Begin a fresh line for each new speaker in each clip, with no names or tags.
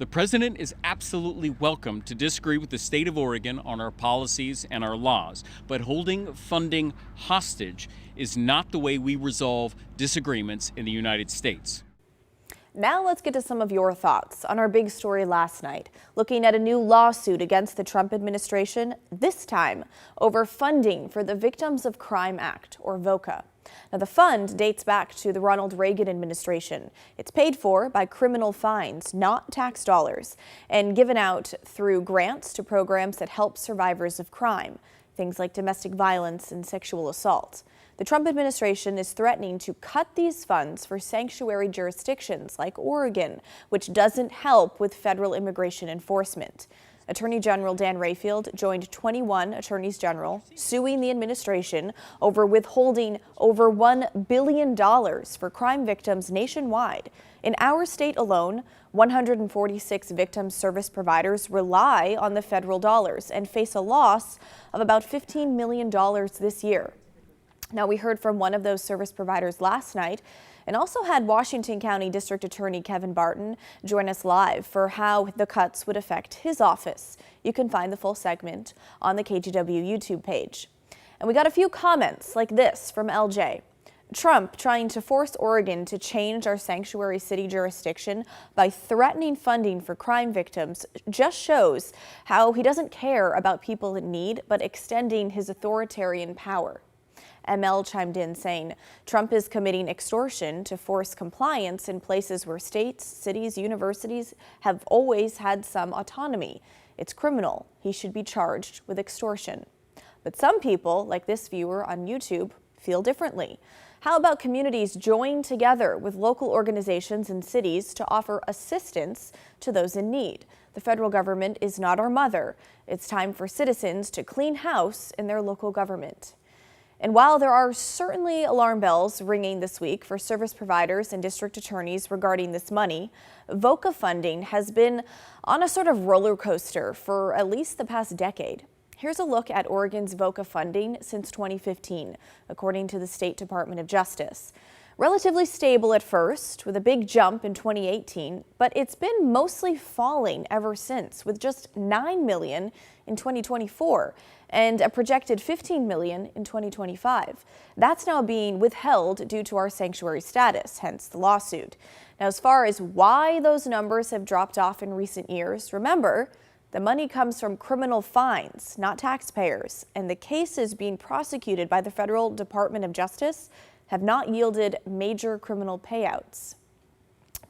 The president is absolutely welcome to disagree with the state of Oregon on our policies and our laws, but holding funding hostage is not the way we resolve disagreements in the United States.
Now let's get to some of your thoughts on our big story last night, looking at a new lawsuit against the Trump administration, this time over funding for the Victims of Crime Act, or VOCA. Now, the fund dates back to the Ronald Reagan administration. It's paid for by criminal fines, not tax dollars, and given out through grants to programs that help survivors of crime, things like domestic violence and sexual assault. The Trump administration is threatening to cut these funds for sanctuary jurisdictions like Oregon, which doesn't help with federal immigration enforcement. Attorney General Dan Rayfield joined 21 attorneys general suing the administration over withholding over $1 billion for crime victims nationwide. In our state alone, 146 victim service providers rely on the federal dollars and face a loss of about $15 million this year. Now, we heard from one of those service providers last night and also had Washington County District Attorney Kevin Barton join us live for how the cuts would affect his office. You can find the full segment on the KGW YouTube page. And we got a few comments like this from LJ. Trump trying to force Oregon to change our sanctuary city jurisdiction by threatening funding for crime victims just shows how he doesn't care about people in need, but extending his authoritarian power. ML chimed in saying Trump is committing extortion to force compliance in places where states, cities, universities have always had some autonomy. It's criminal. He should be charged with extortion. But some people, like this viewer on YouTube, feel differently. How about communities join together with local organizations and cities to offer assistance to those in need? The federal government is not our mother. It's time for citizens to clean house in their local government. And while there are certainly alarm bells ringing this week for service providers and district attorneys regarding this money, VOCA funding has been on a sort of roller coaster for at least the past decade. Here's a look at Oregon's VOCA funding since 2015, according to the State Department of Justice. Relatively stable at first, with a big jump in 2018, but it's been mostly falling ever since, with just $9 million in 2024 and a projected $15 million in 2025. That's now being withheld due to our sanctuary status, hence the lawsuit. Now, as far as why those numbers have dropped off in recent years, remember, the money comes from criminal fines, not taxpayers, and the cases being prosecuted by the Federal Department of Justice have not yielded major criminal payouts.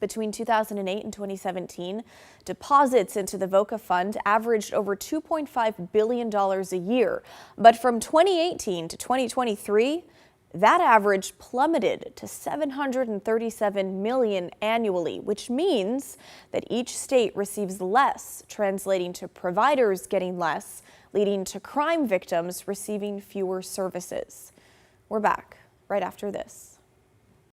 Between 2008 and 2017, deposits into the VOCA fund averaged over $2.5 billion a year. But from 2018 to 2023, that average plummeted to $737 million annually, which means that each state receives less, translating to providers getting less, leading to crime victims receiving fewer services. We're back right after this.